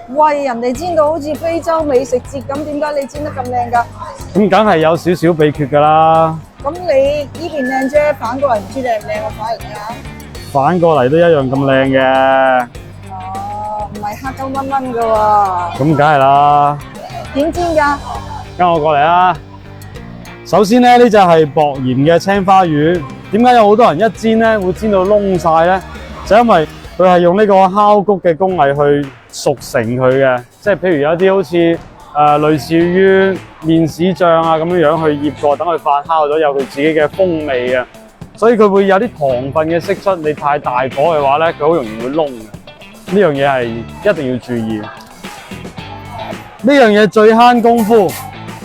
喂，人哋煎到好似非洲美食節咁，點解你煎得咁靚㗎？咁梗係有少少秘訣㗎啦。咁你呢邊靚啫，反過嚟唔知靚唔靚，我反嚟睇下。反過嚟都一樣咁靚嘅。哦，唔係黑金蚊蚊㗎喎。咁梗係啦。點煎㗎？跟我過嚟啦。首先咧，呢隻係薄鹽嘅青花魚。點解有好多人一煎咧會煎到燶晒咧？就因為佢係用呢個烤谷嘅工藝去熟成佢嘅，即係譬如有啲好似類似於麵豉醬啊咁樣樣去醃過，等佢發酵咗有佢自己嘅風味嘅，所以佢會有啲糖分嘅釋出。你太大火嘅話咧，佢好容易會燶嘅。呢樣嘢係一定要注意。呢樣嘢最慳功夫、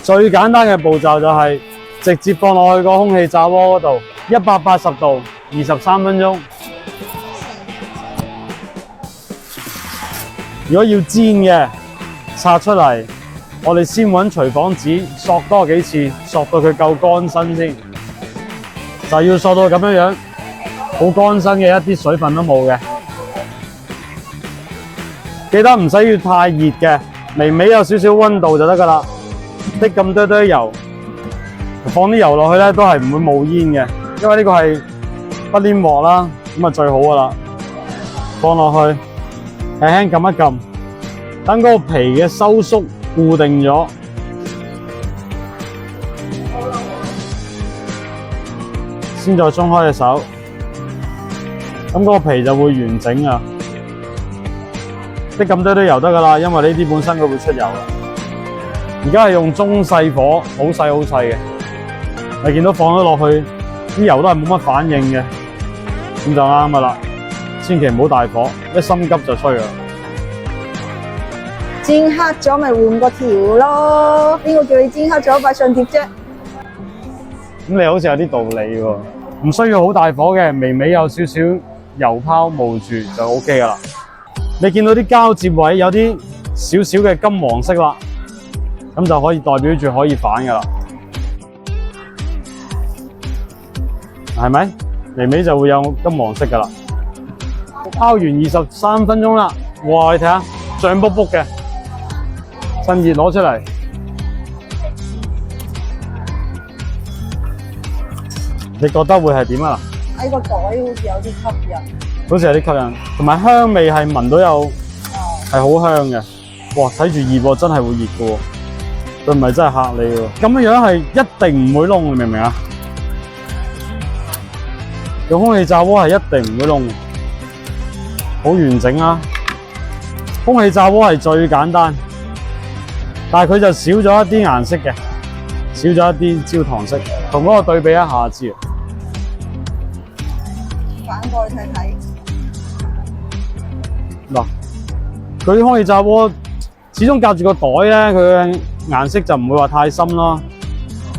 最簡單嘅步驟就係直接放落去個空氣炸鍋嗰度，180度23分鐘。如果要煎嘅，拆出嚟，我哋先揾廚房紙索多幾次，索到佢夠乾身先。就要索到咁樣樣，好乾身嘅，一啲水分都冇嘅。記得唔使要太熱嘅，微微有少少溫度就得㗎啦。滴咁多堆油，放啲油落去咧都係唔會冒煙嘅，因為呢個係不粘鑊啦，咁啊最好㗎啦。放落去。輕輕撳一撳，等嗰個皮嘅收縮固定咗，先再鬆開隻手，咁嗰個皮就會完整啊！滴咁多都油得㗎啦，因為呢啲本身佢會出油啦。而家係用中細火，好細好細嘅。你見到放咗落去，啲油都係冇乜反應嘅，咁就啱㗎啦。千祈唔好大火，一心急就衰啦。煎黑咗咪換個條咯，邊個叫你煎黑咗快上碟啫？咁你好似有啲道理喎，唔需要好大火嘅，微微有少少油泡冒住就 OK 噶啦。你見到啲交接位有啲少少嘅金黃色啦，咁就可以代表住可以反噶啦，係咪？微微就會有金黃色噶啦。烤完23分鐘啦，哇！你睇下脹卜卜嘅，趁熱攞出嚟。你覺得會係點啊？喺個袋好似有啲吸引，好似有啲吸引，同埋香味係聞到有係好香嘅。哇！睇住熱喎，真係會熱嘅喎，佢唔係真係嚇你喎。咁樣樣係一定唔會燶，你明唔明啊？用空氣炸鍋係一定唔會燶。好完整啊！空氣炸鍋係最簡單，但係佢就少咗一啲顏色嘅，少咗一啲焦糖色，同嗰個對比一下知。反過去睇睇。嗱，佢空氣炸鍋始終隔住個袋咧，佢嘅顏色就唔會話太深咯，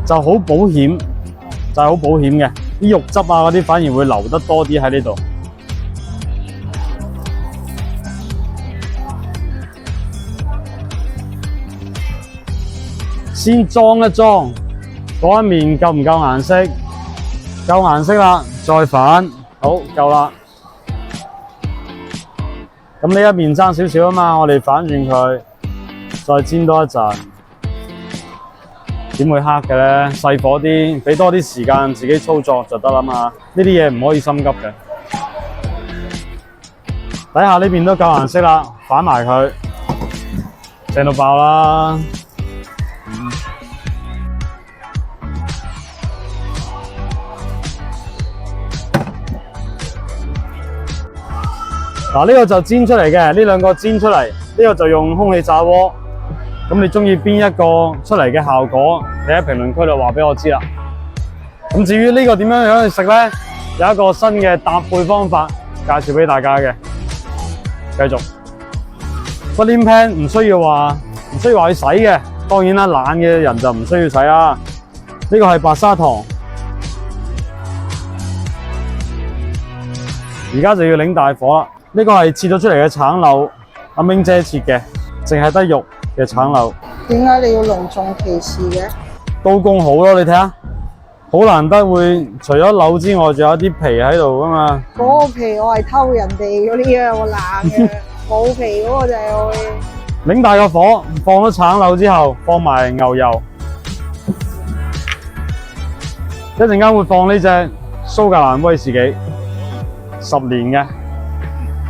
就好保險，就係好保險嘅。啲肉汁啊嗰啲反而會留得多啲喺呢度。先裝一裝，嗰一面夠唔夠顏色？夠顏色啦，再反，好夠啦。咁呢一面爭少少啊嘛，我哋反轉佢，再煎多一陣。點會黑嘅咧？細火啲，俾多啲時間自己操作就得啦嘛。呢啲嘢唔可以心急嘅。底下呢邊都夠顏色啦，反埋佢，正到爆啦！嗱，呢個就煎出嚟嘅，呢兩個煎出嚟，呢個就用空氣炸鍋。咁你中意邊一個出嚟嘅效果？你喺評論區度話俾我知啦。咁至於呢個點樣去食咧，有一個新嘅搭配方法介紹俾大家嘅。繼續，不粘 pan 唔需要話去洗嘅，當然啦，懶嘅人就唔需要洗啦。呢個係白砂糖，而家就要擰大火啦。呢個係切咗出嚟嘅橙柳，阿明姐切嘅，淨係得肉嘅橙柳。點解你要隆重其事嘅？刀工好咯，你睇下，好難得會除咗柳之外，仲有啲皮喺度噶嘛。嗰個皮我係偷人哋嗰啲啊，我懶嘅，冇皮嗰個就係我嘅。擰大個火，放咗橙柳之後，放埋牛油。一陣間會放呢隻蘇格蘭威士忌10年嘅，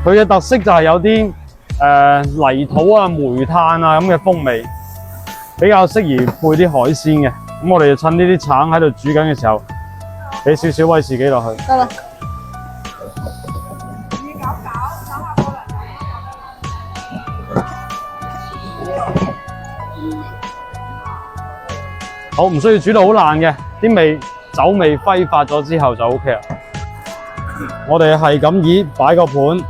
佢嘅特色就係有啲泥土啊、煤炭啊咁嘅風味，比較適宜配啲海鮮嘅。咁我哋就趁呢啲橙喺度煮緊嘅時候，俾少少威士忌落去。得啦。好，唔需要煮到好爛嘅，啲酒味揮發咗之後就 OK 啦。我哋係咁以擺個盤，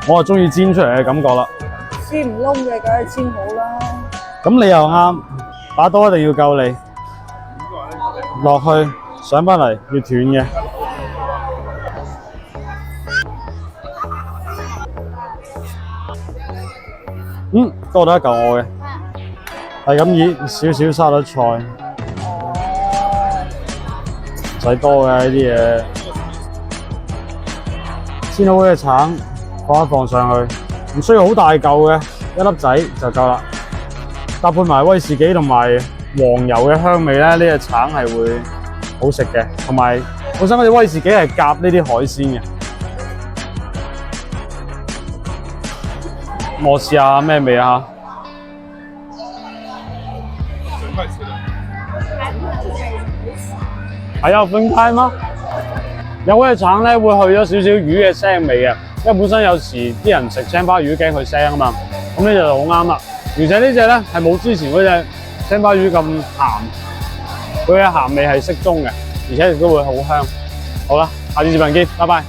我就鍾意煎出嚟嘅感覺啦。煎唔燶嘅梗係煎好啦。咁你又啱，把刀一定要夠利，落去上返嚟要斷嘅。多咗一嚿我嘅，係咁以少少沙律菜，唔使多嘅呢啲嘢。煎好嘅橙放一放上去，唔需要好大嚿嘅，一粒仔就夠啦。搭配埋威士忌同埋黃油嘅香味咧，呢隻橙係會好食嘅。同埋本身嗰隻威士忌係夾呢啲海鮮嘅。我試下咩味啊？還要分開嗎？有嗰隻橙咧會去咗少少魚嘅腥味嘅，因為本身有時啲人食青花魚驚佢腥啊嘛，咁呢隻就好啱啦。而且呢隻咧係冇之前嗰隻青花魚咁鹹，佢嘅鹹味係適中嘅，而且亦都會好香。好啦，下次視頻見，拜拜。